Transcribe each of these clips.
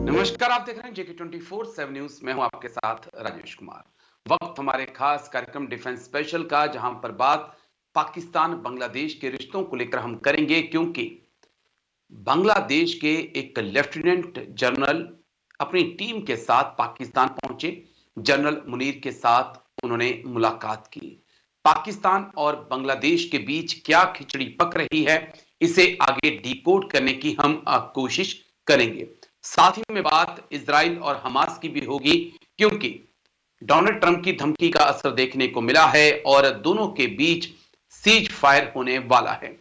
नमस्कार, आप देख रहे हैं जेके 24/7 न्यूज। मैं हूं आपके साथ राजेश कुमार। वक्त हमारे खास कार्यक्रम डिफेंस स्पेशल का, जहां पर बात पाकिस्तान बांग्लादेश के रिश्तों को लेकर हम करेंगे, क्योंकि बांग्लादेश के एक लेफ्टिनेंट जनरल अपनी टीम के साथ पाकिस्तान पहुंचे। जनरल मुनीर के साथ उन्होंने मुलाकात की। पाकिस्तान और बांग्लादेश के बीच क्या खिचड़ी पक रही है, इसे आगे डिकोड करने की हम कोशिश करेंगे। साथ ही में बात इजराइल और हमास की भी होगी, क्योंकि डोनाल्ड ट्रंप की धमकी का असर देखने को मिला है और दोनों के बीच सीज फायर होने वाला है।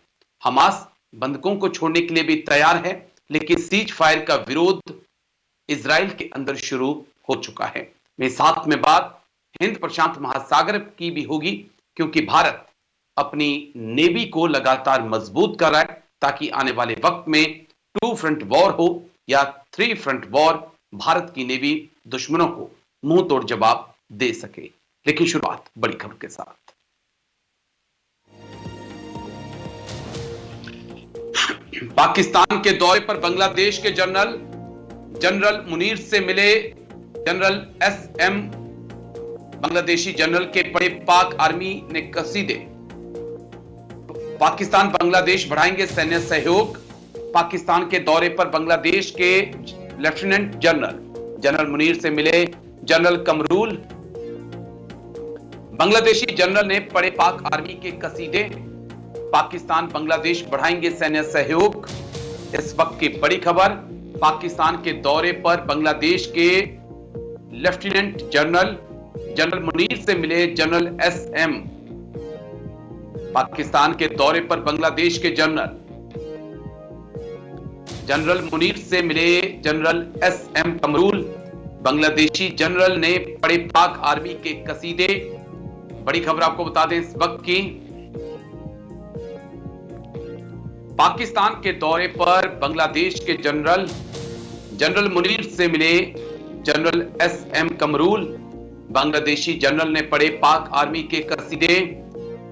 हमास बंधकों को छोड़ने के लिए भी तैयार है, लेकिन सीज फायर का विरोध इजराइल के अंदर शुरू हो चुका है। मेरे साथ में बात हिंद प्रशांत महासागर की भी होगी, क्योंकि भारत अपनी नेवी को लगातार मजबूत कर रहा है, ताकि आने वाले वक्त में 2 फ्रंट वॉर हो या 3 फ्रंट वॉर, भारत की नेवी दुश्मनों को मुंह तोड़ जवाब दे सके। लेकिन शुरुआत बड़ी खबर के साथ। पाकिस्तान के दौरे पर बांग्लादेश के जनरल मुनीर से मिले जनरल एसएम। बांग्लादेशी जनरल के पड़े पाक आर्मी ने कसीदे। पाकिस्तान बांग्लादेश बढ़ाएंगे सैन्य सहयोग। पाकिस्तान के दौरे पर बांग्लादेश के लेफ्टिनेंट जनरल मुनीर से मिले जनरल कमरूल। बांग्लादेशी जनरल ने पड़े पाक आर्मी के कसीदे। पाकिस्तान बांग्लादेश बढ़ाएंगे सैन्य सहयोग। इस वक्त की बड़ी खबर, पाकिस्तान के दौरे पर बांग्लादेश के लेफ्टिनेंट जनरल मुनीर से मिले जनरल एसएम। पाकिस्तान के दौरे पर बांग्लादेश के जनरल मुनीर से मिले general SM Kamrul. Bangladeshi general ने पड़े पाक आर्मी के कसीदे। बड़ी खबर आपको बता दें इस वक्त की, पाकिस्तान के दौरे पर बांग्लादेश के जनरल मुनीर से मिले general SM Kamrul. Bangladeshi general ने पड़े पाक आर्मी के कसीदे।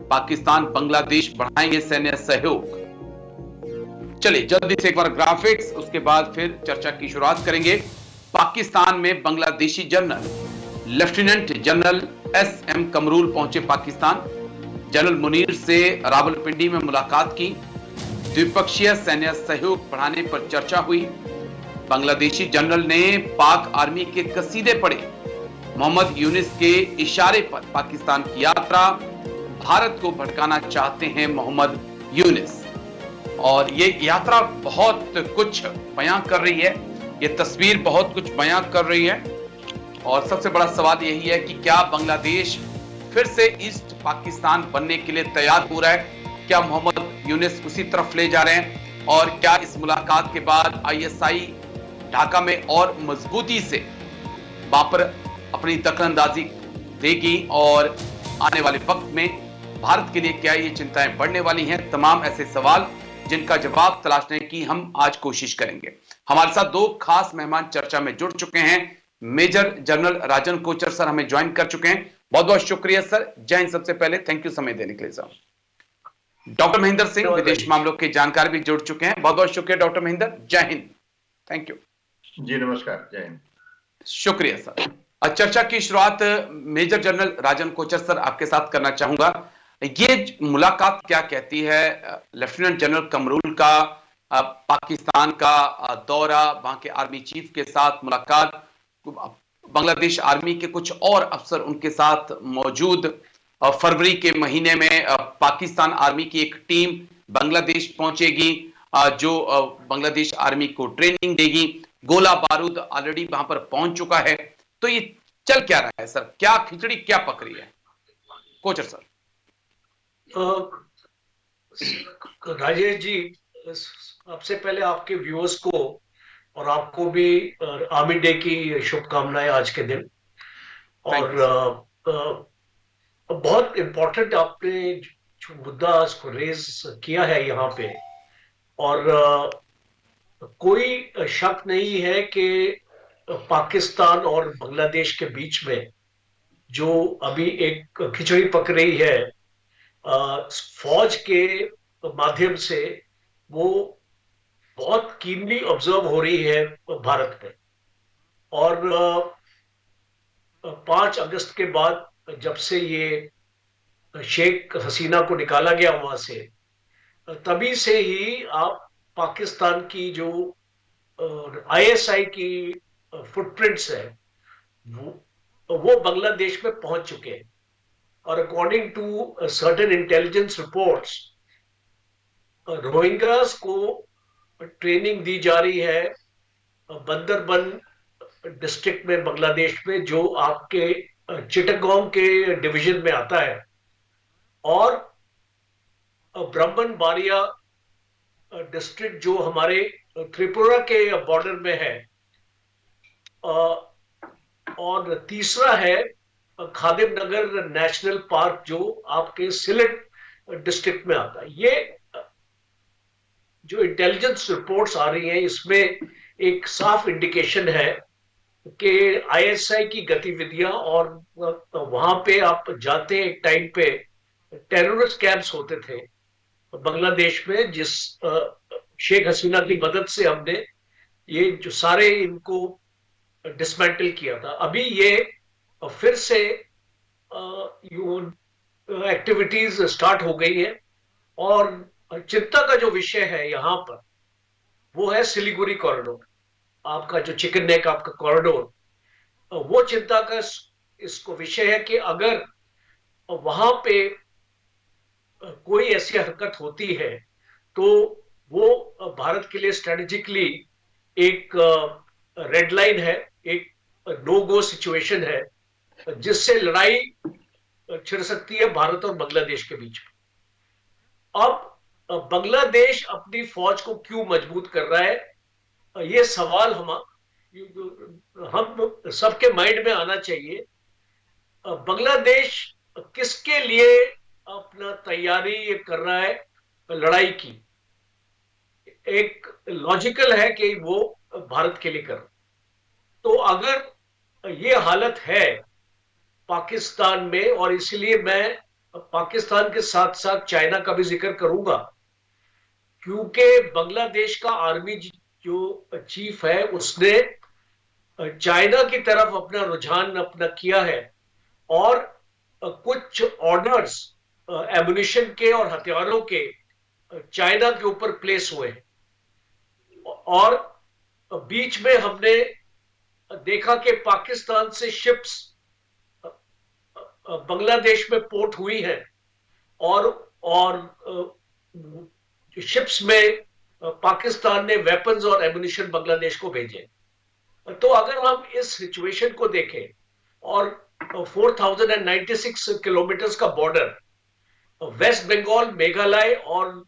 पाकिस्तान बांग्लादेश बढ़ाएंगे सैन्य सहयोग। चलिए जल्दी से एक बार ग्राफिक्स, उसके बाद फिर चर्चा की शुरुआत करेंगे। पाकिस्तान में Bangladeshi general lieutenant general SM Kamrul पहुंचे पाकिस्तान। जनरल मुनीर से रावलपिंडी में मुलाकात की। द्विपक्षीय सैन्य सहयोग बढ़ाने पर चर्चा हुई। बांग्लादेशी जनरल ने पाक आर्मी के कसीदे पढ़े। मोहम्मद यूनिस के इशारे पर पाकिस्तान की यात्रा। भारत को भड़काना चाहते हैं मोहम्मद यूनिस, और ये यात्रा बहुत कुछ बयां कर रही है, ये तस्वीर बहुत कुछ बयां कर रही है। और सबसे बड़ा सवाल यही है कि क्या बांग्लादेश फिर से ईस्ट पाकिस्तान बनने के लिए तैयार हो रहा है? क्या मोहम्मद यूनिस उसी तरफ ले जा रहे हैं? और क्या इस मुलाकात के बाद आईएसआई ढाका में और मजबूती से वहां पर अपनी दखलंदाजी देगी? और आने वाले वक्त में भारत के लिए क्या ये चिंताएं बढ़ने वाली हैं? तमाम ऐसे सवाल जिनका जवाब तलाशने की हम आज कोशिश करेंगे। हमारे साथ 2 खास मेहमान चर्चा में जुड़ चुके हैं। मेजर जनरल राजन कोचर सर हमें ज्वाइन कर चुके हैं। बहुत बहुत शुक्रिया सर। जय हिंद। सबसे पहले थैंक यू समय देने के लिए सर। डॉक्टर महेंद्र सिंह विदेश मामलों के जानकार भी जुड़ चुके हैं। बहुत बहुत शुक्रिया डॉक्टर महेंद्र। जय हिंद। थैंक यू जी। नमस्कार। जय हिंद। शुक्रिया सर। चर्चा की शुरुआत मेजर जनरल राजन कोचर सर आपके साथ करना चाहूंगा। ये मुलाकात क्या कहती है? लेफ्टिनेंट जनरल कमरूल का पाकिस्तान का दौरा, वहां के आर्मी चीफ के साथ मुलाकात, बांग्लादेश आर्मी के कुछ और अफसर उनके साथ मौजूद। फरवरी के महीने में पाकिस्तान आर्मी की एक टीम बांग्लादेश पहुंचेगी, जो बांग्लादेश आर्मी को ट्रेनिंग देगी। गोला बारूद ऑलरेडी वहां पर पहुंच चुका है। तो ये चल क्या रहा है सर? क्या खिचड़ी क्या पक रही है? कोचर सर। राजेश जी, सबसे पहले आपके व्यूअर्स को और आपको भी आर्मी डे की शुभकामनाएं आज के दिन। और बहुत इंपॉर्टेंट आपने जो मुद्दा इसको रेज किया है यहाँ पे, और कोई शक नहीं है कि पाकिस्तान और बांग्लादेश के बीच में जो अभी एक खिचड़ी पक रही है फौज के माध्यम से, वो बहुत कीनली ऑब्जर्व हो रही है भारत में। और 5 अगस्त के बाद जब से ये शेख हसीना को निकाला गया वहां से, तभी से ही आप पाकिस्तान की जो आईएसआई की फुटप्रिंट्स है वो बांग्लादेश में पहुंच चुके हैं। और according to certain intelligence reports, Rohingyas को ट्रेनिंग दी जा रही है बंदरबन डिस्ट्रिक्ट में बांग्लादेश में, जो आपके चिटगांव के डिवीजन में आता है। और ब्राह्मण बारिया डिस्ट्रिक्ट जो हमारे त्रिपुरा के बॉर्डर में है। और तीसरा है खादिम नगर नेशनल पार्क जो आपके सिलेट डिस्ट्रिक्ट में आता है। ये जो इंटेलिजेंस रिपोर्ट्स आ रही हैं इसमें एक साफ इंडिकेशन है कि आईएसआई की गतिविधियां, और वहां पे आप जाते हैं एक टाइम पे टेररिस्ट कैंप्स होते थे बांग्लादेश में, जिस शेख हसीना की मदद से हमने ये जो सारे इनको डिसमेंटल किया था। अभी ये फिर से एक्टिविटीज स्टार्ट हो गई है। और चिंता का जो विषय है यहाँ पर वो है सिलीगुड़ी कॉरिडोर, आपका जो चिकन नेक आपका कॉरिडोर। वो चिंता का इसको विषय है कि अगर वहां पे कोई ऐसी हरकत होती है तो वो भारत के लिए स्ट्रेटेजिकली एक रेड लाइन है, एक नो गो सिचुएशन है, जिससे लड़ाई छिड़ सकती है भारत और बांग्लादेश के बीच में। अब बांग्लादेश अपनी फौज को क्यों मजबूत कर रहा है, ये सवाल हम सबके माइंड में आना चाहिए। बांग्लादेश किसके लिए अपना तैयारी कर रहा है लड़ाई की? एक लॉजिकल है कि वो भारत के लिए कर रहा। तो अगर ये हालत है पाकिस्तान में, और इसलिए मैं पाकिस्तान के साथ साथ चाइना का भी जिक्र करूंगा, क्योंकि बांग्लादेश का आर्मी जो चीफ है उसने चाइना की तरफ अपना रुझान अपना किया है। और कुछ ऑर्डर्स एमुनिशन के और हथियारों के चाइना के ऊपर प्लेस हुए हैं। और बीच में हमने देखा कि पाकिस्तान से शिप्स बांग्लादेश में पोर्ट हुई हैं, और शिप्स में पाकिस्तान ने वेपन्स और एमुनिशन बांग्लादेश को भेजे। तो अगर हम इस सिचुएशन को देखें, और 4096 किलोमीटर का बॉर्डर, वेस्ट बंगाल, मेघालय और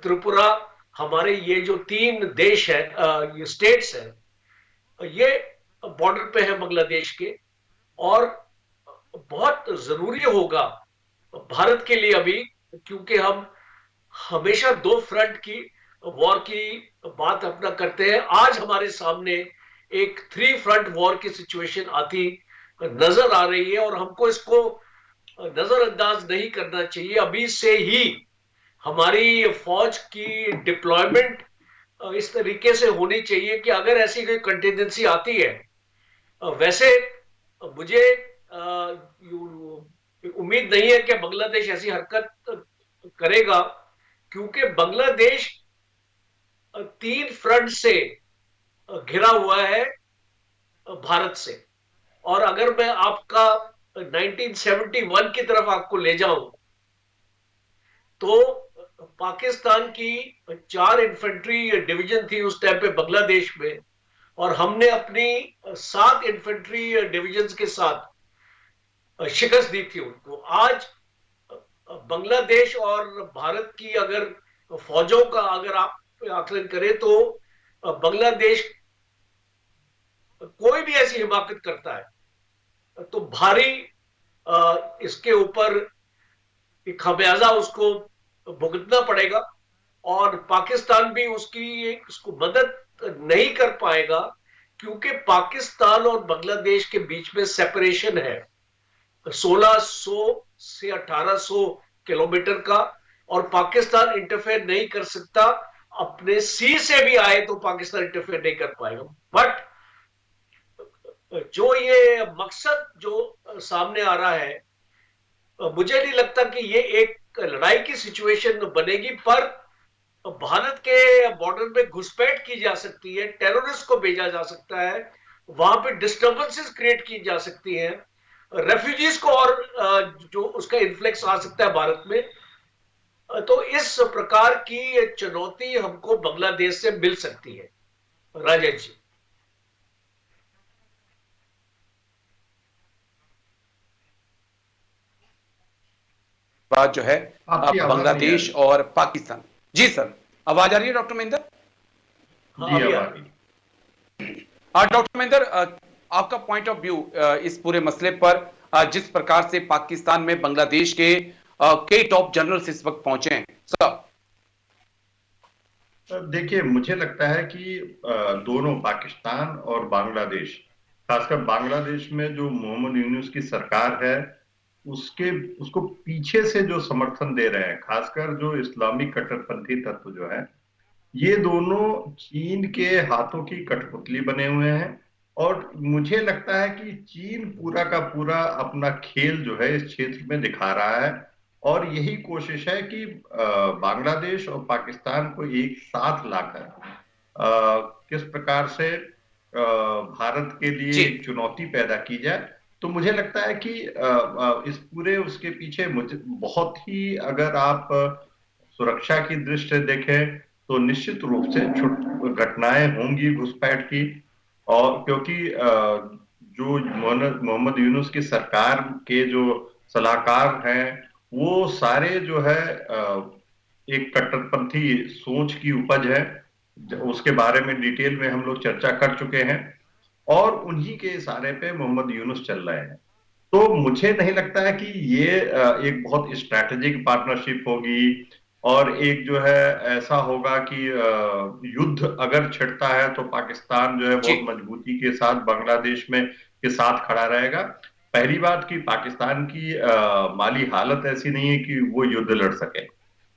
त्रिपुरा, हमारे ये जो 3 देश है, ये स्टेट्स हैं, ये बॉर्डर पे है बांग्लादेश के। और बहुत जरूरी होगा भारत के लिए अभी, क्योंकि हम हमेशा 2 फ्रंट की वॉर की बात अपना करते हैं। आज हमारे सामने एक 3 फ्रंट वॉर की सिचुएशन आती नजर आ रही है, और हमको इसको नजरअंदाज नहीं करना चाहिए। अभी से ही हमारी फौज की डिप्लॉयमेंट इस तरीके से होनी चाहिए कि अगर ऐसी कोई कंटिजेंसी आती है, वैसे मुझे उम्मीद नहीं है कि बांग्लादेश ऐसी हरकत करेगा, क्योंकि बांग्लादेश 3 फ्रंट से घिरा हुआ है भारत से। और अगर मैं आपका 1971 की तरफ आपको ले जाऊं, तो पाकिस्तान की 4 इन्फेंट्री डिवीजन थी उस टाइम पे बांग्लादेश में, और हमने अपनी 7 इन्फेंट्री डिवीजन के साथ शिकस्त दी थी उनको। आज बांग्लादेश और भारत की अगर फौजों का अगर आप आकलन करें, तो बांग्लादेश कोई भी ऐसी हिमाकत करता है तो भारी इसके ऊपर खमियाजा उसको भुगतना पड़ेगा, और पाकिस्तान भी उसको मदद नहीं कर पाएगा, क्योंकि पाकिस्तान और बांग्लादेश के बीच में सेपरेशन है 1600 से 1800 किलोमीटर का, और पाकिस्तान इंटरफेयर नहीं कर सकता अपने सी से भी आए तो पाकिस्तान इंटरफेयर नहीं कर पाएगा। बट जो ये मकसद जो सामने आ रहा है, मुझे नहीं लगता कि ये एक लड़ाई की सिचुएशन बनेगी, पर भारत के बॉर्डर में घुसपैठ की जा सकती है, टेररिस्ट को भेजा जा सकता है, वहां पे डिस्टर्बेंसेस क्रिएट की जा सकती हैं, रेफ्यूजीज को और जो उसका इन्फ्लेक्स आ सकता है भारत में। तो इस प्रकार की चुनौती हमको बांग्लादेश से मिल सकती है, राजेश जी। बात जो है आपकी आवाज नहीं आ बांग्लादेश रही। और पाकिस्तान। जी सर, आवाज आ रही है डॉक्टर महेंद्र? हाँ, जी अभी अब आ आ रही रही। डॉक्टर महेंद्र, आपका पॉइंट ऑफ व्यू इस पूरे मसले पर, जिस प्रकार से पाकिस्तान में बांग्लादेश के कई टॉप जनरल्स इस वक्त पहुंचे हैं सर। देखिए, मुझे लगता है कि दोनों पाकिस्तान और बांग्लादेश, खासकर बांग्लादेश में जो मोहम्मद यूनुस की सरकार है, उसके उसको पीछे से जो समर्थन दे रहे हैं, खासकर जो इस्लामिक कट्टरपंथी तत्व जो है, ये दोनों चीन के हाथों की कठपुतली बने हुए हैं। और मुझे लगता है कि चीन पूरा का पूरा अपना खेल जो है इस क्षेत्र में दिखा रहा है। और यही कोशिश है कि बांग्लादेश और पाकिस्तान को एक साथ लाकर किस प्रकार से भारत के लिए जी एक चुनौती पैदा की जाए। तो मुझे लगता है कि इस पूरे उसके पीछे मुझे बहुत ही, अगर आप सुरक्षा की दृष्टि से देखें, तो निश्चित रूप से घटनाएं होंगी घुसपैठ की। और क्योंकि जो मोहम्मद यूनुस की सरकार के जो सलाहकार हैं, वो सारे जो है एक कट्टरपंथी सोच की उपज है। उसके बारे में डिटेल में हम लोग चर्चा कर चुके हैं, और उन्हीं के इशारे पे मोहम्मद यूनुस चल रहे हैं। तो मुझे नहीं लगता है कि ये एक बहुत स्ट्रैटेजिक पार्टनरशिप होगी, और एक जो है ऐसा होगा कि युद्ध अगर छिड़ता है तो पाकिस्तान जो है जी बहुत मजबूती के साथ बांग्लादेश में के साथ खड़ा रहेगा। पहली बात कि पाकिस्तान की माली हालत ऐसी नहीं है कि वो युद्ध लड़ सके।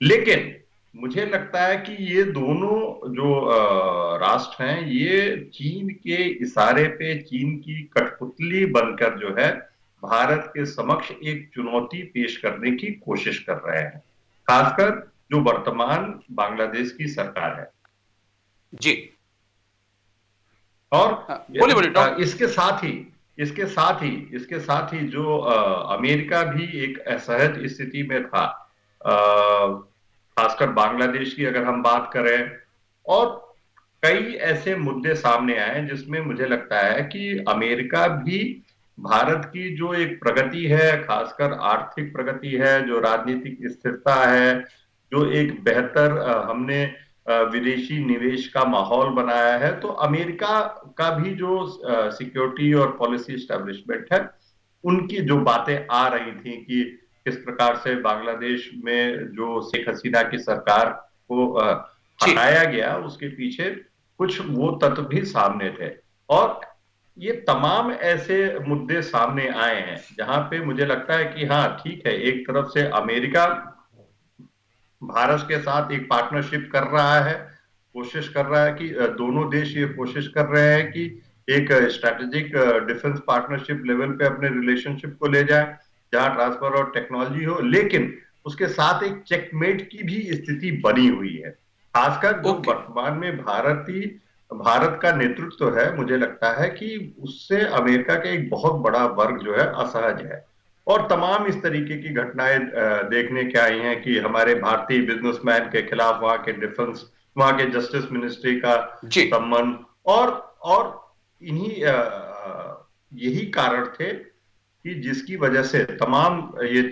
लेकिन मुझे लगता है कि ये दोनों जो राष्ट्र हैं, ये चीन के इशारे पे, चीन की कठपुतली बनकर जो है भारत के समक्ष एक चुनौती पेश करने की कोशिश कर रहे हैं, खासकर जो वर्तमान बांग्लादेश की सरकार है। जी। और बोलिए बोलिए डॉक्टर। इसके साथ ही जो अमेरिका भी एक असहज स्थिति में था, खासकर बांग्लादेश की अगर हम बात करें। और कई ऐसे मुद्दे सामने आए जिसमें मुझे लगता है कि अमेरिका भी भारत की जो एक प्रगति है, खासकर आर्थिक प्रगति है, जो राजनीतिक स्थिरता है, जो एक बेहतर हमने विदेशी निवेश का माहौल बनाया है, तो अमेरिका का भी जो सिक्योरिटी और पॉलिसी एस्टेब्लिशमेंट है, उनकी जो बातें आ रही थी कि किस प्रकार से बांग्लादेश में जो शेख हसीना की सरकार को जी हटाया गया, उसके पीछे कुछ वो तत्व भी सामने थे। और ये तमाम ऐसे मुद्दे सामने आए हैं जहां पे मुझे लगता है कि हाँ ठीक है, एक तरफ से अमेरिका भारत के साथ एक पार्टनरशिप कर रहा है, कोशिश कर रहा है कि दोनों देश ये कोशिश कर रहे हैं कि एक स्ट्रैटेजिक डिफेंस पार्टनरशिप लेवल पे अपने रिलेशनशिप को ले जाए, जहां ट्रांसफर और टेक्नोलॉजी हो। लेकिन उसके साथ एक चेकमेट की भी स्थिति बनी हुई है, खासकर जो ओके। वर्तमान में भारत का नेतृत्व है। मुझे लगता है कि उससे अमेरिका का एक बहुत बड़ा वर्ग जो है असहज है। और तमाम इस तरीके की घटनाएं देखने के आई हैं कि हमारे भारतीय बिजनेसमैन के खिलाफ वहां के डिफेंस, वहां के जस्टिस मिनिस्ट्री का जी संबंध। और इन्हीं यही कारण थे कि जिसकी वजह से तमाम ये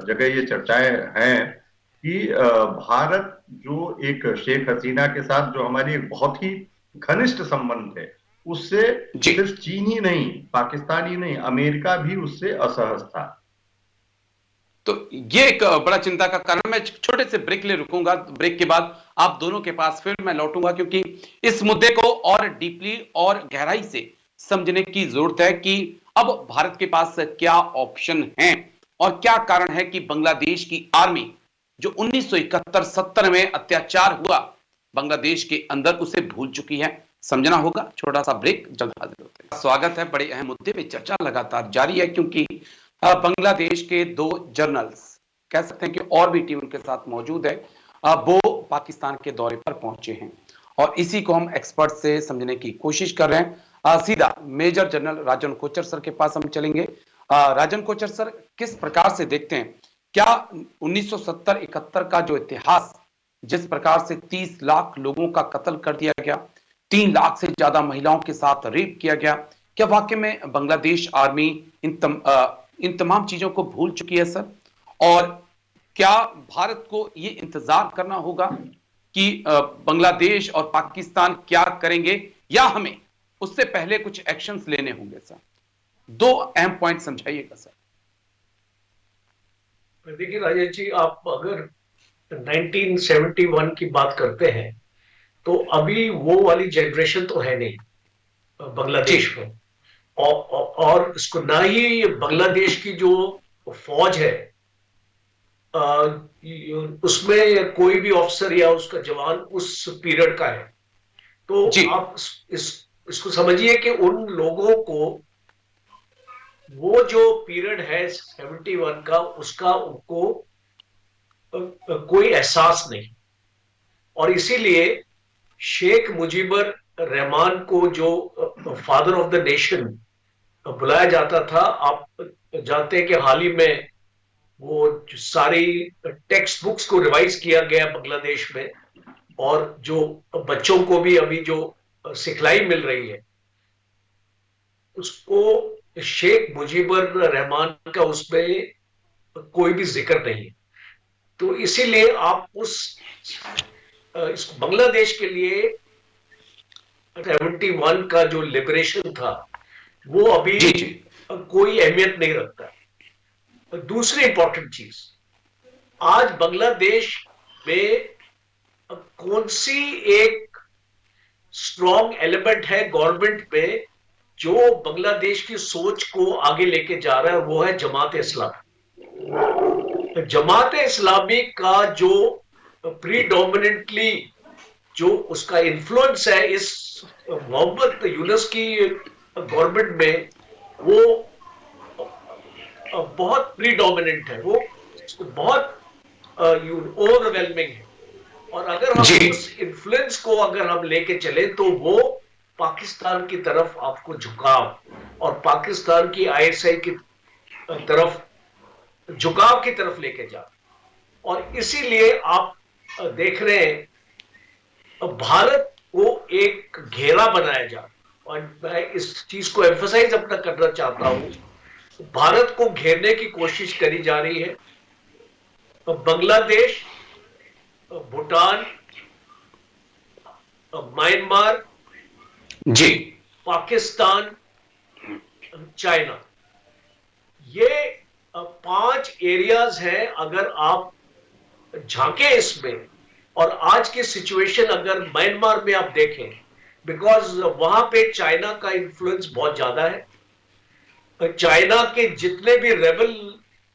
जगह ये चर्चाएं हैं कि भारत जो एक शेख हसीना के साथ जो हमारी एक बहुत ही घनिष्ठ संबंध थे, उससे जी। सिर्फ चीन ही नहीं, पाकिस्तान ही नहीं, अमेरिका भी उससे असहज था। तो ये एक बड़ा चिंता का कारण। मैं छोटे से ब्रेक ले रुकूंगा, ब्रेक के बाद आप दोनों के पास फिर मैं लौटूंगा, क्योंकि इस मुद्दे को और डीपली और गहराई से समझने की जरूरत है कि अब भारत के पास क्या ऑप्शन हैं और क्या कारण है कि बांग्लादेश की आर्मी जो 1971-70 में अत्याचार हुआ, बांग्लादेश के अंदर उसे भूल चुकी है। समझना होगा। छोटा सा ब्रेक, जल्द हाजिर होते हैं। स्वागत है। बड़े अहम मुद्दे पे चर्चा लगातार जारी है, क्योंकि बांग्लादेश के 2 जनरल्स, कह सकते हैं कि और भी टीम उनके साथ मौजूद है, वो पाकिस्तान के दौरे पर पहुंचे हैं और इसी को हम एक्सपर्ट से समझने की कोशिश कर रहे हैं। सीधा मेजर जनरल राजन कोचर सर के पास हम चलेंगे। राजन कोचर सर, किस प्रकार से देखते हैं, क्या 1970-71 का जो इतिहास, जिस प्रकार से 30 लाख लोगों का कत्ल कर दिया गया, 3 लाख से ज्यादा महिलाओं के साथ रेप किया गया, क्या वाकई में बांग्लादेश आर्मी इन तमाम चीजों को भूल चुकी है सर? और क्या भारत को ये इंतजार करना होगा कि बांग्लादेश और पाकिस्तान क्या करेंगे, या हमें उससे पहले कुछ एक्शंस लेने होंगे सर? 2 अहम पॉइंट समझाइएगा सर। देखिए राजेश जी, आप अगर 1971 की बात करते हैं तो अभी वो वाली जनरेशन तो है नहीं बांग्लादेश में, और इसको ना ही बांग्लादेश की जो फौज है उसमें कोई भी ऑफिसर या उसका जवान उस पीरियड का है। तो आप इसको समझिए कि उन लोगों को वो जो पीरियड है 71 का, उसका उनको कोई एहसास नहीं। और इसीलिए शेख मुजीबर रहमान को जो फादर ऑफ द नेशन बुलाया जाता था, आप जानते हैं कि हाल ही में वो सारी टेक्स्ट बुक्स को रिवाइज किया गया बांग्लादेश में, और जो बच्चों को भी अभी जो सिखलाई मिल रही है उसको शेख मुजीबर रहमान का उसमें कोई भी जिक्र नहीं है। तो इसीलिए आप इस बांग्लादेश के लिए 71 का जो लिबरेशन था वो अभी कोई अहमियत नहीं रखता। दूसरी इंपॉर्टेंट चीज, आज बांग्लादेश में कौन सी एक स्ट्रॉन्ग एलिमेंट है गवर्नमेंट में जो बांग्लादेश की सोच को आगे लेके जा रहा है, वो है जमात इस्लामी। जमात इस्लामी का जो प्रीडोमिनेंटली जो उसका इन्फ्लुएंस है इस मोहम्मद यूनुस की गवर्नमेंट में, वो बहुत प्रीडोमिनेंट है, वो बहुत ओवरवेलमिंग है। और अगर हम उस इन्फ्लुएंस को अगर हम लेके चले तो वो पाकिस्तान की तरफ आपको झुकाव और पाकिस्तान की आईएसआई की तरफ झुकाव की तरफ लेके जा। और इसीलिए आप देख रहे हैं भारत को एक घेरा बनाया जा, और मैं इस चीज को एम्फसाइज अपना करना चाहता हूं, भारत को घेरने की कोशिश करी जा रही है। बांग्लादेश, भूटान, म्यांमार, पाकिस्तान, चाइना, ये 5 एरियाज हैं। अगर आप झांके इसमें, और आज की सिचुएशन अगर म्यांमार में आप देखें, बिकॉज वहां पे चाइना का इन्फ्लुएंस बहुत ज्यादा है। चाइना के जितने भी रेबल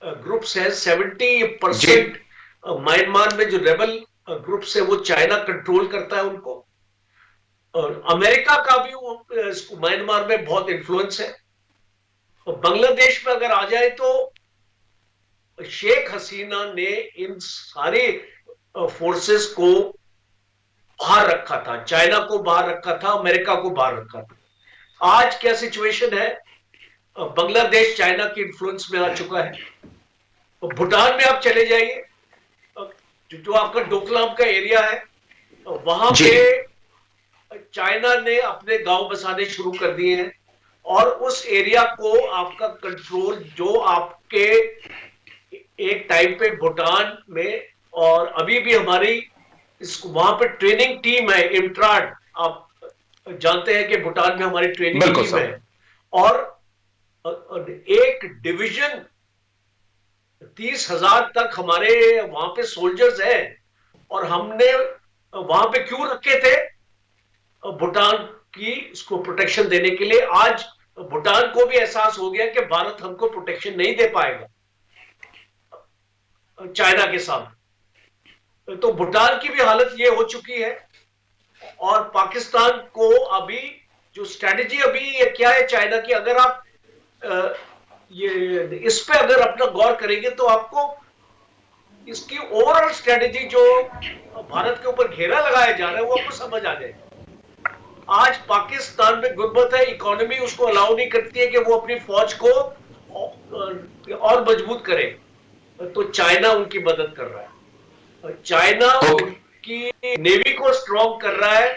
ग्रुप्स हैं, 70% म्यांमार में जो रेबल ग्रुप्स है वो चाइना कंट्रोल करता है उनको। और अमेरिका का भी म्यांमार में बहुत इन्फ्लुएंस है। और बांग्लादेश में अगर आ जाए तो शेख हसीना ने इन सारे फोर्सेस को बाहर रखा था, चाइना को बाहर रखा था, अमेरिका को बाहर रखा था। आज क्या सिचुएशन है, बांग्लादेश चाइना के इन्फ्लुएंस में आ चुका है। भूटान में आप चले जाइए, जो आपका डोकलाम का एरिया है, वहां पे चाइना ने अपने गांव बसाने शुरू कर दिए हैं, और उस एरिया को आपका कंट्रोल जो आपके एक टाइम पे भूटान में, और अभी भी हमारी वहां पे ट्रेनिंग टीम है इम्ट्राड, आप जानते हैं कि भूटान में हमारी ट्रेनिंग टीम है, और एक डिवीजन 30,000 तक हमारे वहां पे सोल्जर्स हैं। और हमने वहां पे क्यों रखे थे? भूटान की इसको प्रोटेक्शन देने के लिए। आज भूटान को भी एहसास हो गया कि भारत हमको प्रोटेक्शन नहीं दे पाएगा चाइना के सामने। तो भूटान की भी हालत ये हो चुकी है और पाकिस्तान को अभी जो स्ट्रेटेजी अभी ये क्या है चाइना की, अगर आप ये इस पे अगर अपना गौर करेंगे तो आपको इसकी ओवरऑल स्ट्रेटेजी जो भारत के ऊपर घेरा लगाया जा रहा है वो आपको समझ आ जाएगा। आज पाकिस्तान में गुर्बत है, इकोनॉमी उसको अलाउ नहीं करती है कि वो अपनी फौज को और मजबूत करे, तो चाइना उनकी मदद कर रहा है। चाइना उनकी नेवी को स्ट्रॉन्ग कर रहा है,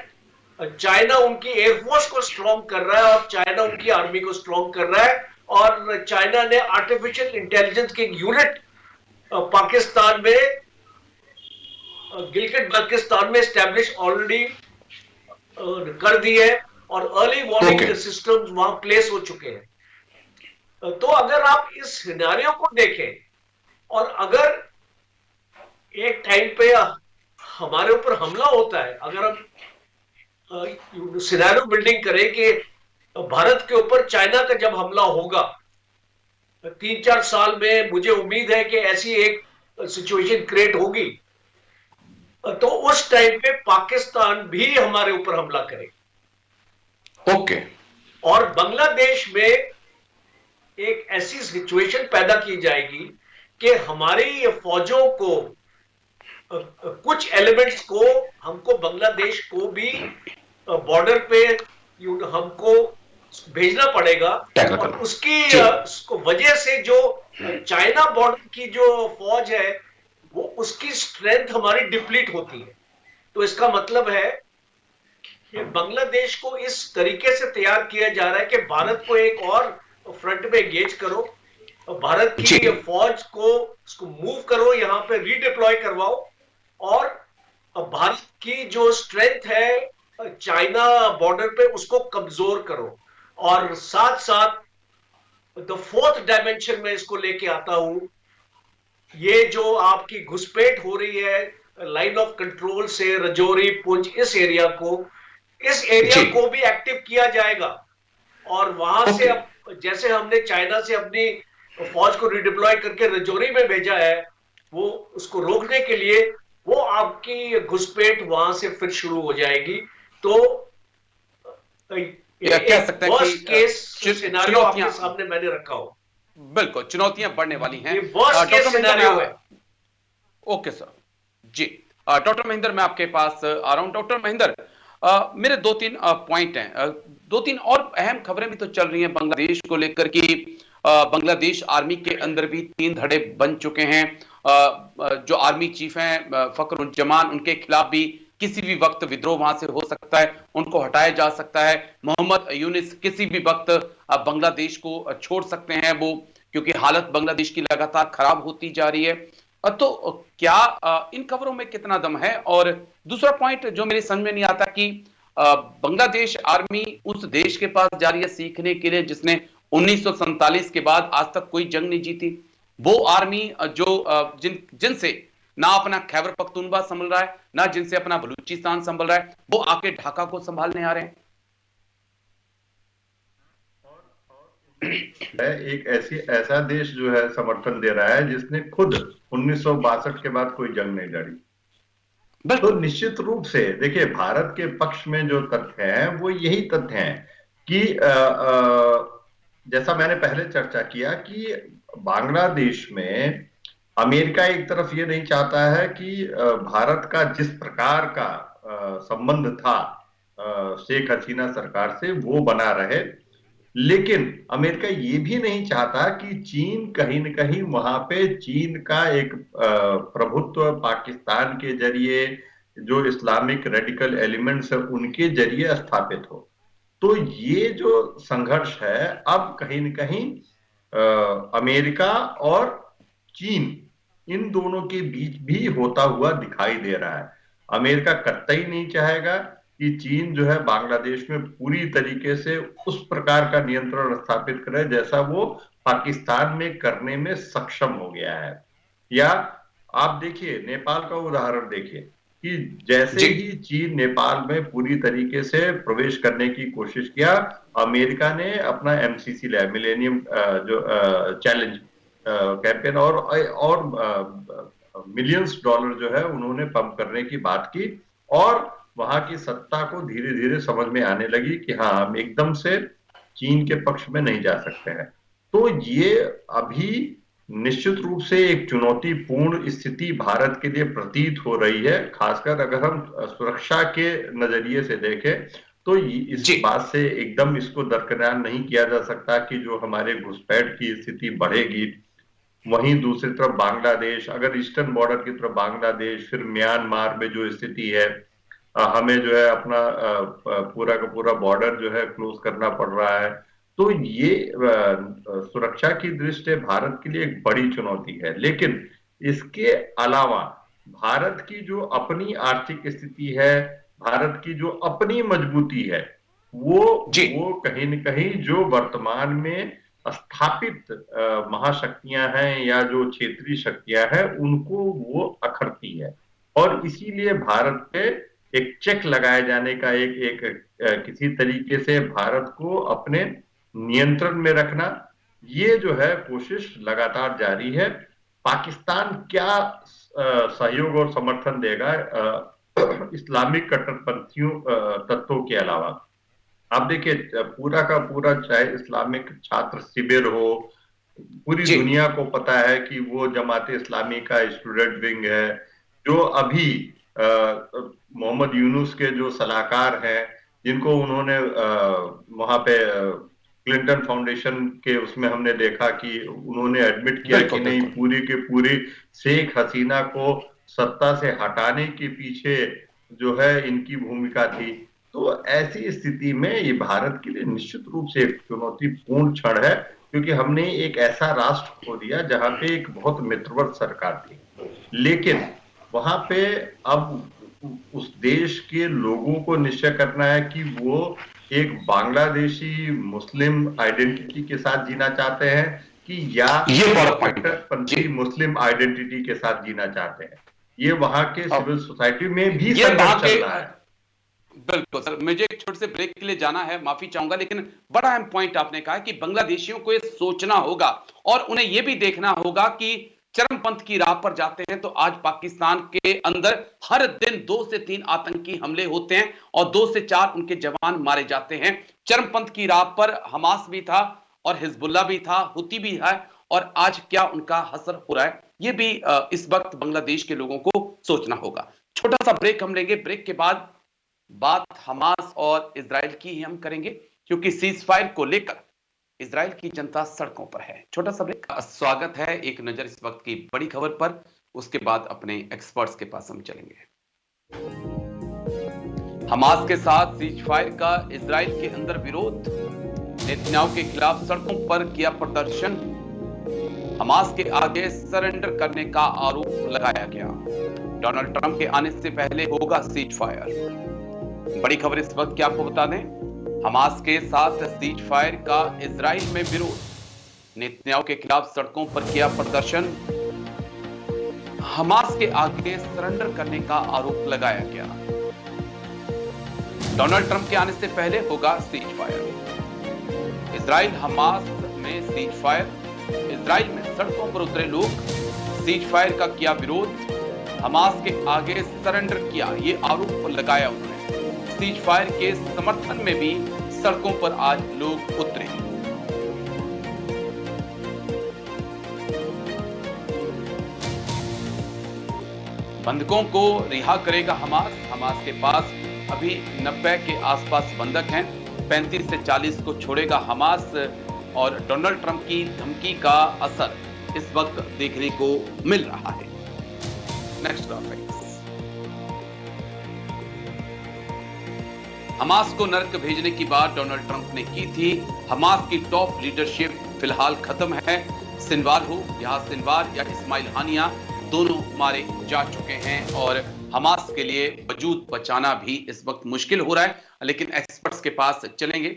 चाइना उनकी एयरफोर्स को स्ट्रॉन्ग कर रहा है और चाइना उनकी आर्मी को स्ट्रॉन्ग कर रहा है। और चाइना ने आर्टिफिशियल इंटेलिजेंस की यूनिट पाकिस्तान में, गिलगित बाल्टिस्तान में स्टैब्लिश ऑलरेडी कर दी है और अर्ली वार्निंग सिस्टम्स वहां प्लेस हो चुके हैं। तो अगर आप इस सिनेरियो को देखें और अगर एक टाइम पे हमारे ऊपर हमला होता है, अगर हम सिनेरियो बिल्डिंग करें कि भारत के ऊपर चाइना का जब हमला होगा 3-4 साल में, मुझे उम्मीद है कि ऐसी एक सिचुएशन क्रिएट होगी, तो उस टाइम पे पाकिस्तान भी हमारे ऊपर हमला करेगा। ओके। और बांग्लादेश में एक ऐसी सिचुएशन पैदा की जाएगी कि हमारी फौजों को, कुछ एलिमेंट्स को हमको बांग्लादेश को भी बॉर्डर पे हमको भेजना पड़ेगा। और उसकी वजह से जो चाइना बॉर्डर की जो फौज है वो उसकी स्ट्रेंथ हमारी डिप्लीट होती है। तो इसका मतलब है कि बांग्लादेश को इस तरीके से तैयार किया जा रहा है कि भारत को एक और फ्रंट में एंगेज करो, भारत की फौज को उसको मूव करो, यहां पे रीडिप्लॉय करवाओ और भारत की जो स्ट्रेंथ है चाइना बॉर्डर पे उसको कमजोर करो। और साथ साथ द फोर्थ डायमेंशन में इसको लेके आता हूं, ये जो आपकी घुसपैठ हो रही है लाइन ऑफ कंट्रोल से रजौरी पुंछ इस एरिया को भी एक्टिव किया जाएगा। और वहां से अब जैसे हमने चाइना से अपनी फौज को रिडिप्लॉय करके रजौरी में भेजा है, वो उसको रोकने के लिए वो आपकी घुसपैठ वहां से फिर शुरू हो जाएगी। तो कह सकते हैं वर्स्ट केस सिनेरियो आपके सामने मैंने रखा हो। बिल्कुल, चुनौतियां बढ़ने वाली हैं। ओके सर जी। डॉक्टर महेंद्र, मैं आपके पास आ रहा हूं। डॉक्टर महेंद्र, मेरे 2-3 पॉइंट हैं। 2-3 और अहम खबरें भी तो चल रही हैं बांग्लादेश को लेकर कि बांग्लादेश आर्मी के अंदर भी 3 धड़े बन चुके हैं। जो आर्मी चीफ हैं फखरुज्जमान, उनके खिलाफ भी किसी भी वक्त विद्रोह वहां से हो सकता है, उनको हटाया जा सकता है। मोहम्मद यूनिस किसी भी वक्त बांग्लादेश को छोड़ सकते हैं वो, क्योंकि हालत बांग्लादेश की लगातार खराब होती जा रही है। तो क्या इन खबरों में कितना दम है? और दूसरा पॉइंट जो मेरे समझ में नहीं आता कि बांग्लादेश आर्मी उस देश के पास जा रही है सीखने के लिए जिसने 1947 के बाद आज तक कोई जंग नहीं जीती। वो आर्मी जो जिनसे ना अपना खैबर पख्तूनख्वा संभल रहा है, ना जिनसे अपना बलूचिस्तान संभल रहा है, वो आके ढाका को संभालने आ रहे हैं। एक ऐसा देश जो है समर्थन दे रहा है जिसने खुद 1962 के बाद कोई जंग नहीं लड़ी। तो निश्चित रूप से देखिए, भारत के पक्ष में जो तथ्य हैं वो यही तथ्य हैं कि जैसा मैंने पहले चर्चा किया कि बांग्लादेश में अमेरिका एक तरफ ये नहीं चाहता है कि भारत का जिस प्रकार का संबंध था शेख हसीना सरकार से वो बना रहे, लेकिन अमेरिका ये भी नहीं चाहता कि चीन कहीं न कहीं वहां पे चीन का एक प्रभुत्व पाकिस्तान के जरिए, जो इस्लामिक रेडिकल एलिमेंट्स है उनके जरिए स्थापित हो। तो ये जो संघर्ष है अब कहीं न कहीं अमेरिका और चीन इन दोनों के बीच भी होता हुआ दिखाई दे रहा है। अमेरिका कतई नहीं चाहेगा कि चीन जो है बांग्लादेश में पूरी तरीके से उस प्रकार का नियंत्रण स्थापित करे जैसा वो पाकिस्तान में करने में सक्षम हो गया है। या आप देखिए, नेपाल का उदाहरण देखिए कि जैसे ही चीन नेपाल में पूरी तरीके से प्रवेश करने की कोशिश किया, अमेरिका ने अपना MCC लिया, मिलेनियम जो चैलेंज कैंपेन, और मिलियंस डॉलर जो है उन्होंने पंप करने की बात की। और वहां की सत्ता को धीरे धीरे समझ में आने लगी कि हाँ, हम एकदम से चीन के पक्ष में नहीं जा सकते हैं। तो ये अभी निश्चित रूप से एक चुनौतीपूर्ण स्थिति भारत के लिए प्रतीत हो रही है, खासकर अगर हम सुरक्षा के नजरिए से देखें तो इस जी बात से एकदम इसको दरकिनार नहीं किया जा सकता कि जो हमारे घुसपैठ की स्थिति बढ़ेगी। वहीं दूसरी तरफ बांग्लादेश, अगर ईस्टर्न बॉर्डर की तरफ बांग्लादेश, फिर म्यांमार में जो स्थिति है, हमें जो है अपना पूरा का पूरा बॉर्डर जो है क्लोज करना पड़ रहा है। तो ये सुरक्षा की दृष्टि भारत के लिए एक बड़ी चुनौती है। लेकिन इसके अलावा भारत की जो अपनी आर्थिक स्थिति है, भारत की जो अपनी मजबूती है, वो जी वो कहीं न कहीं जो वर्तमान में स्थापित महाशक्तियां हैं या जो क्षेत्रीय शक्तियां हैं, उनको वो अखरती है। और इसीलिए भारत पे एक चेक लगाए जाने का एक एक किसी तरीके से भारत को अपने नियंत्रण में रखना, ये जो है कोशिश लगातार जारी है। पाकिस्तान क्या सहयोग और समर्थन देगा इस्लामिक कट्टरपंथियों तत्वों के अलावा? आप देखिए, पूरा का पूरा चाहे इस्लामिक छात्र शिविर हो, पूरी जी दुनिया को पता है कि वो जमाते इस्लामी का स्टूडेंट विंग है, जो अभी मोहम्मद यूनुस के जो सलाहकार हैं, जिनको उन्होंने वहां पे क्लिंटन फाउंडेशन के उसमें हमने देखा कि उन्होंने एडमिट किया कि बिल्कुल नहीं, बिल्कुल पूरी के पूरी शेख हसीना को सत्ता से हटाने के पीछे जो है इनकी भूमिका थी। तो ऐसी स्थिति में ये भारत के लिए निश्चित रूप से एक चुनौतीपूर्ण क्षण है, क्योंकि हमने एक ऐसा राष्ट्र खो दिया जहां पे एक बहुत मित्रवत सरकार थी। लेकिन वहां पे अब उस देश के लोगों को निश्चय करना है कि वो एक बांग्लादेशी मुस्लिम आइडेंटिटी के साथ जीना चाहते हैं कि या ये बड़ा एक पॉइंट है जी। कट्टरपंथी मुस्लिम आइडेंटिटी के साथ जीना चाहते हैं। ये वहां के अब सिविल सोसाइटी में भी ये वहां संघर्ष के चल रहा है। बिल्कुल सर, मुझे एक छोटे से ब्रेक के लिए जाना है, माफी चाहूंगा, लेकिन बड़ा अहम पॉइंट आपने कहा कि बांग्लादेशियों को ये सोचना होगा और उन्हें यह भी देखना होगा कि चरमपंथ की राह पर जाते हैं तो आज पाकिस्तान के अंदर हर दिन 2 से 3 आतंकी हमले होते हैं और 2 से 4 उनके जवान मारे जाते हैं। चरमपंथ की राह पर हमास भी था और हिजबुल्लाह भी था, हुती भी है, और आज क्या उनका असर हो रहा है, यह भी इस वक्त बांग्लादेश के लोगों को सोचना होगा। छोटा सा ब्रेक हम लेंगे, ब्रेक के बाद बात हमास और इजराइल की ही हम करेंगे, क्योंकि सीज फायर को लेकर इजराइल की जनता सड़कों पर है। छोटा सा ब्रेक। स्वागत है एक नजर इस वक्त की बड़ी खबर पर, उसके बाद अपने एक्सपर्ट्स के पास हम चलेंगे। हमास के साथ सीज फायर का इजराइल के अंदर विरोध, नेतन्याहू के खिलाफ सड़कों पर किया प्रदर्शन, हमास के आगे सरेंडर करने का आरोप लगाया गया। डोनाल्ड ट्रंप के आने से पहले होगा सीज फायर। बड़ी खबर इस वक्त क्या आपको बता दें, हमास के साथ सीज फायर का इजराइल में विरोध, नेतन्याहू के खिलाफ सड़कों पर किया प्रदर्शन, हमास के आगे सरेंडर करने का आरोप लगाया गया। डोनाल्ड ट्रंप के आने से पहले होगा सीज फायर। इजराइल हमास में सीज फायर, इजराइल में सड़कों पर उतरे लोग, सीज फायर का किया विरोध, हमास के आगे सरेंडर किया, ये आरोप लगाया उन्होंने। सीज फायर के समर्थन में भी सड़कों पर आज लोग उतरे। बंधकों को रिहा करेगा हमास। हमास के पास अभी 90 के आसपास बंधक हैं, 35 से 40 को छोड़ेगा हमास, और डोनाल्ड ट्रंप की धमकी का असर इस वक्त देखने को मिल रहा है। Next graphics. हमास को नर्क भेजने की बात डोनाल्ड ट्रंप ने की थी। हमास की टॉप लीडरशिप फिलहाल खत्म है। सिनवार हो, यहां सिनवार या इस्माइल हानिया दोनों मारे जा चुके हैं और हमास के लिए वजूद बचाना भी इस वक्त मुश्किल हो रहा है। लेकिन एक्सपर्ट्स के पास चलेंगे।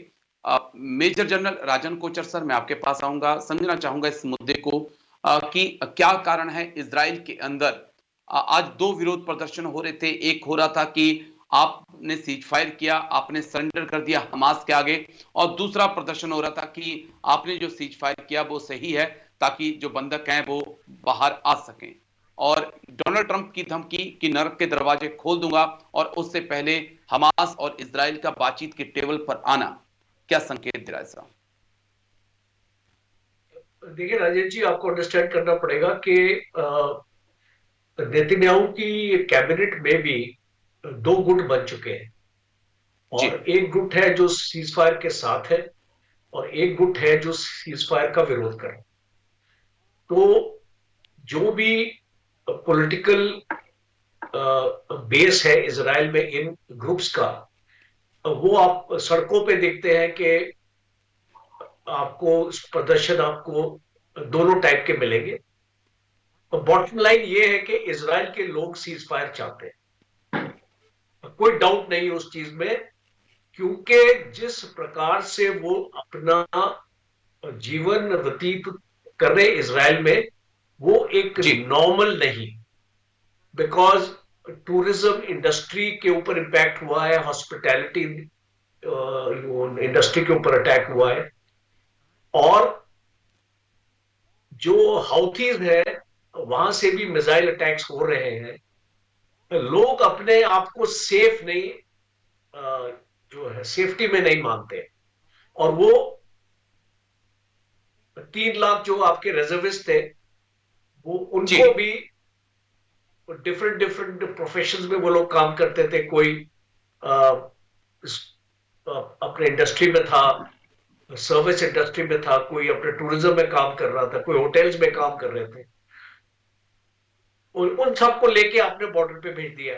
मेजर जनरल राजन कोचर सर, मैं आपके पास आऊंगा, समझना चाहूंगा इस मुद्दे को कि क्या कारण है इजराइल के अंदर। आज 2 विरोध प्रदर्शन हो रहे थे। एक हो रहा था कि आपने सीज फायर किया, आपने सरेंडर कर दिया हमास के आगे, और दूसरा प्रदर्शन हो रहा था कि आपने जो सीज फायर किया वो सही है ताकि जो बंधक हैं वो बाहर आ सकें। और डोनाल्ड ट्रंप की धमकी कि नरक के दरवाजे खोल दूंगा और उससे पहले हमास और इजराइल का बातचीत के टेबल पर आना क्या संकेत दे रहा है साहब? देखिए राजेश जी, आपको अंडरस्टैंड करना पड़ेगा कि नेतन्याहू की कैबिनेट में भी दो गुट बन चुके हैं। जी और एक गुट है जो सीज फायर के साथ है और एक गुट है जो सीज फायर का विरोध कर रहा है। तो जो भी पॉलिटिकल बेस है इजराइल में इन ग्रुप्स का, वो आप सड़कों पे देखते हैं कि आपको प्रदर्शन आपको दोनों टाइप के मिलेंगे। तो बॉटम लाइन ये है कि इजराइल के लोग सीज फायर चाहते हैं, कोई डाउट नहीं है उस चीज में, क्योंकि जिस प्रकार से वो अपना जीवन व्यतीत कर रहे इजराइल में, वो एक जी नॉर्मल नहीं। बिकॉज टूरिज्म इंडस्ट्री के ऊपर इम्पैक्ट हुआ है, हॉस्पिटैलिटी इंडस्ट्री के ऊपर अटैक हुआ है, और जो हाउथीज है वहां से भी मिसाइल अटैक्स हो रहे हैं। लोग अपने आप को सेफ नहीं, जो है सेफ्टी में नहीं मानते। और वो 3 लाख जो आपके रिजर्विस्ट थे, वो जी उनको भी डिफरेंट डिफरेंट प्रोफेशंस में वो लोग काम करते थे। कोई अपने इंडस्ट्री में था, सर्विस इंडस्ट्री में था, कोई अपने टूरिज्म में काम कर रहा था, कोई होटल्स में काम कर रहे थे। उन सबको लेके आपने बॉर्डर पे भेज दिया।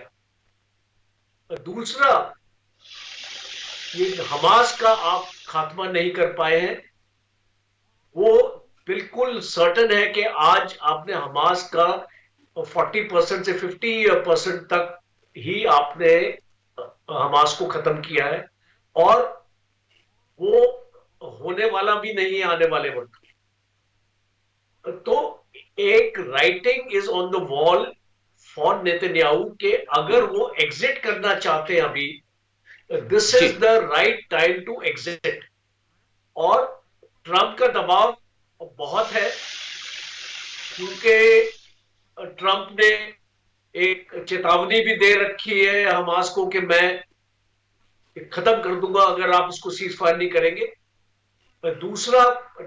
दूसरा, ये हमास का आप खात्मा नहीं कर पाए हैं। वो बिल्कुल सर्टन है कि आज आपने हमास का 40% से 50% तक ही आपने हमास को खत्म किया है, और वो होने वाला भी नहीं है आने वाले वक्त। तो एक writing is on the wall for Netanyahu के अगर वो एग्जिट करना चाहते हैं अभी, दिस जी is the right time to exit. और ट्रंप का दबाव बहुत है, क्योंकि ट्रंप ने एक चेतावनी भी दे रखी है हमास को कि मैं खत्म कर दूंगा अगर आप उसको सीज फायर नहीं करेंगे। दूसरा,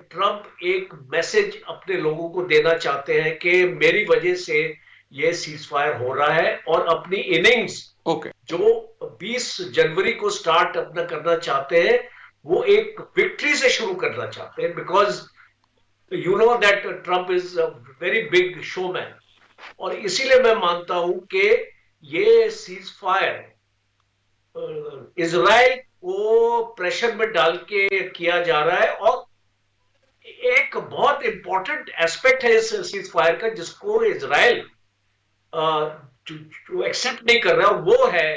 ट्रंप एक मैसेज अपने लोगों को देना चाहते हैं कि मेरी वजह से ये सीज फायर हो रहा है, और अपनी इनिंग्स ओके जो 20 जनवरी को स्टार्ट अपना करना चाहते हैं, वो एक विक्ट्री से शुरू करना चाहते हैं। Because you know that Trump is a very big showman, और इसीलिए मैं मानता हूं कि ये सीज फायर इजराइल को प्रेशर में डाल के किया जा रहा है। और एक बहुत इंपॉर्टेंट एस्पेक्ट है इस सीज फायर का, जिसको इजराइल जो एक्सेप्ट नहीं कर रहा, वो है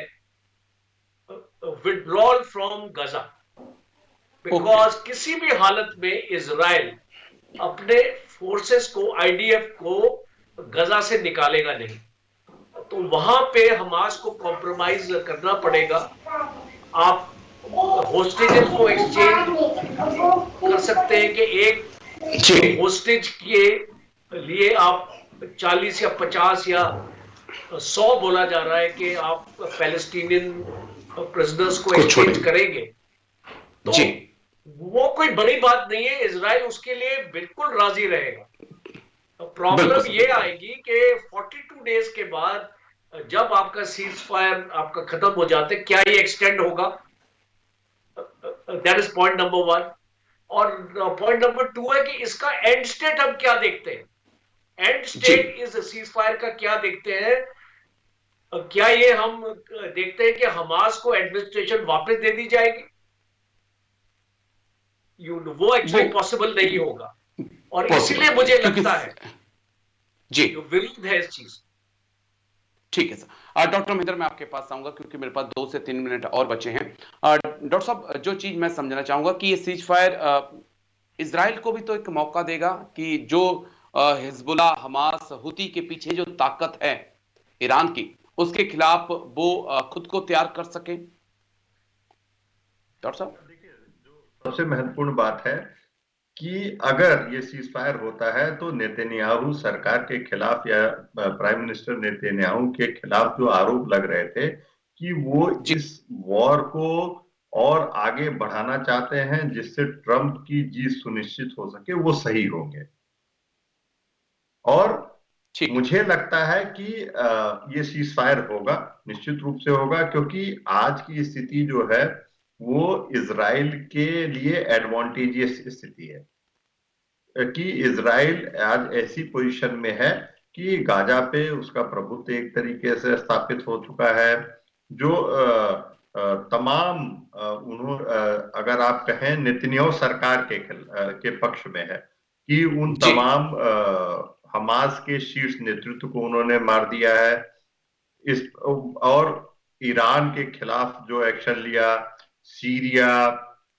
विड्रॉल फ्रॉम गजा। बिकॉज किसी भी हालत में इजराइल अपने फोर्सेस को, आईडीएफ को गजा से निकालेगा नहीं। तो वहां पे हमास को कॉम्प्रोमाइज करना पड़ेगा। आप होस्टेजेस को एक्सचेंज कर सकते हैं कि एक जी होस्टेज के लिए आप 40 या 50 या 100 बोला जा रहा है कि आप पैलेस्टीनियन प्रिजनर्स को को छोड़े एक्सचेंज करेंगे। तो जी वो कोई बड़ी बात नहीं है, इजराइल उसके लिए बिल्कुल राजी रहेगा। बिल्कुल प्रॉब्लम सर ये आएगी कि 42 डेज के बाद जब आपका सीज फायर आपका खत्म हो जाता है, क्या ये एक्सटेंड होगा? That is point number 1। और पॉइंट नंबर 2 है कि इसका एंड स्टेट हम क्या देखते हैं। एंड जी स्टेट इस सीज फायर का क्या देखते हैं? क्या ये हम देखते हैं कि हमास को एडमिनिस्ट्रेशन वापस दे दी जाएगी? वो वो एक्चुअली पॉसिबल नहीं होगा। और पॉसिबल इसीलिए नहीं है मुझे क्योंकि लगता है जी जो विरोध है इस चीज। ठीक है सर। डॉक्टर महेंद्र, मैं आपके पास आऊंगा क्योंकि मेरे पास 2 से 3 मिनट और बचे हैं। डॉक्टर साहब, जो चीज मैं समझना चाहूंगा कि ये सीज फायर इजराइल को भी तो एक मौका देगा कि जो हिजबुल्लाह, हमास, हुती के पीछे जो ताकत है ईरान की, उसके खिलाफ वो खुद को तैयार कर सके। डॉक्टर साहब। देखिए, जो सबसे महत्वपूर्ण बात है कि अगर ये सीज फायर होता है तो नेतन्याहू सरकार के खिलाफ या प्राइम मिनिस्टर नेतन्याहू के खिलाफ जो आरोप लग रहे थे कि वो जी इस वॉर को और आगे बढ़ाना चाहते हैं जिससे ट्रंप की जीत सुनिश्चित हो सके, वो सही होंगे। और ठीक है। मुझे लगता है कि ये सीज फायर होगा, निश्चित रूप से होगा, क्योंकि आज की स्थिति जो है वो इजराइल के लिए एडवांटेजियस स्थिति है कि इजराइल आज ऐसी पोजीशन में है कि गाजा पे उसका प्रभुत्व एक तरीके से स्थापित हो चुका है। जो तमाम अगर आप कहें नेतन्याहू सरकार के पक्ष में है कि उन जी तमाम हमास के शीर्ष नेतृत्व को उन्होंने मार दिया है। इस और ईरान के खिलाफ जो एक्शन लिया, सीरिया,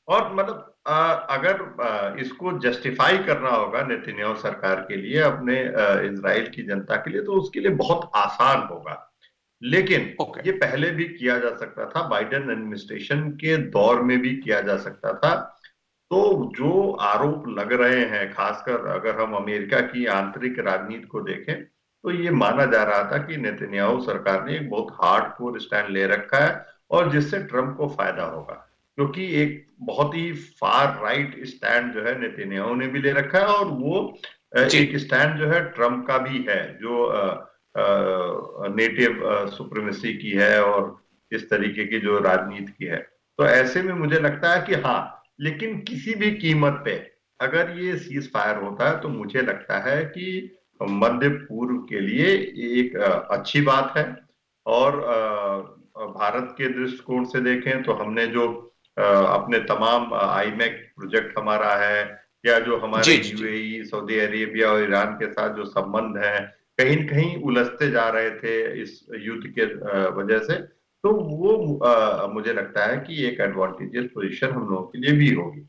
और मतलब अगर इसको जस्टिफाई करना होगा नेतन्याहू सरकार के लिए, अपने इजराइल की जनता के लिए, तो उसके लिए बहुत आसान होगा। लेकिन ओके। ये पहले भी किया जा सकता था, बाइडेन एडमिनिस्ट्रेशन के दौर में भी किया जा सकता था। तो जो आरोप लग रहे हैं, खासकर अगर हम अमेरिका की आंतरिक राजनीति को देखें, तो ये माना जा रहा था कि नेतन्याहू सरकार ने एक बहुत हार्डकोर स्टैंड ले रखा है और जिससे ट्रंप को फायदा होगा, क्योंकि एक बहुत ही फार राइट स्टैंड जो है नेतन्याहू ने भी ले रखा है, और वो जी एक स्टैंड जो है ट्रंप का भी है, जो नेटिव सुप्रीमेसी की है और इस तरीके की जो राजनीति की है। तो ऐसे में मुझे लगता है कि हाँ, लेकिन किसी भी कीमत पे अगर ये सीज फायर होता है तो मुझे लगता है कि मध्य पूर्व के लिए एक अच्छी बात है। और भारत के दृष्टिकोण से देखें तो हमने जो अपने तमाम आईमैक प्रोजेक्ट हमारा है, या जो हमारे जी जी जी यूएई, सऊदी अरेबिया और ईरान के साथ जो संबंध है, कहीं न कहीं उलझते जा रहे थे इस युद्ध के वजह से। तो वो मुझे लगता है कि एक एडवांटेजियस पोजीशन हम लोगों के लिए भी होगी।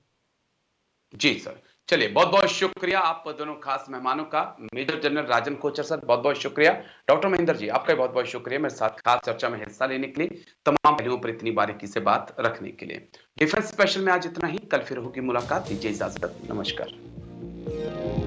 जी सर। चलिए, बहुत बहुत शुक्रिया आप दोनों खास मेहमानों का। मेजर जनरल राजन कोचर सर, बहुत बहुत शुक्रिया। डॉक्टर महेंद्र जी, आपका बहुत बहुत शुक्रिया मेरे साथ खास चर्चा में हिस्सा लेने के लिए, तमाम पहलुओं पर इतनी बारीकी से बात रखने के लिए। डिफेंस स्पेशल में आज इतना ही, कल फिर होगी मुलाकात। दीजिए इजाजत, नमस्कार।